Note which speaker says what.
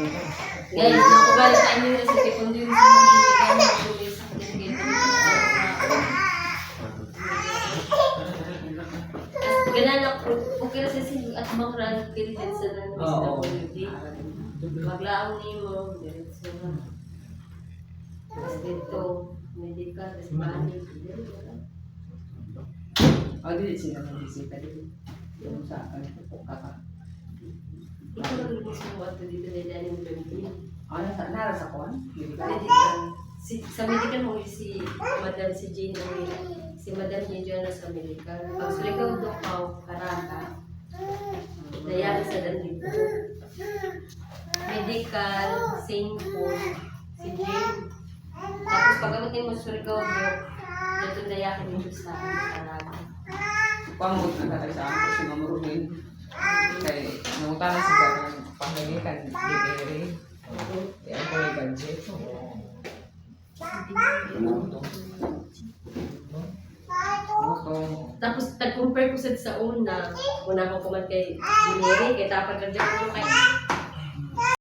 Speaker 1: Guys, nakubalik sa inyo yung recipe kung di mo sa mga hindi ka mag-uwi sa kanilagay. Ganun ako, okay na sa sige at makaraan pilitin sa lang sa quality. Maglaang ni mo, diretso na. Tapos dito, medical, tapos money.
Speaker 2: Di sila mag-isita dito. Yung sa kaka.
Speaker 1: Ito lang yung gusto mo ato dito na dyan yung pilitin.
Speaker 2: Nara sa kuwan?
Speaker 1: Medical. Sa medical mo si Madam si Jane si Madam Jane na sa medical. Pag suligaw do ka karaka. Dayari sa dan dito. Medical, St. Paul, si Jane. Tapos pag mo suligaw do, dito dayakin dito sa karaka.
Speaker 2: Pamot na tatay sa ako si Mamurugin. Kaya nangutan na siya ng pangalitan. Diberi. Kaya ako may budget.
Speaker 1: Tapos tag-compare ko sa una ko kuman kay Dineri, kay tapag ka dyan ko kay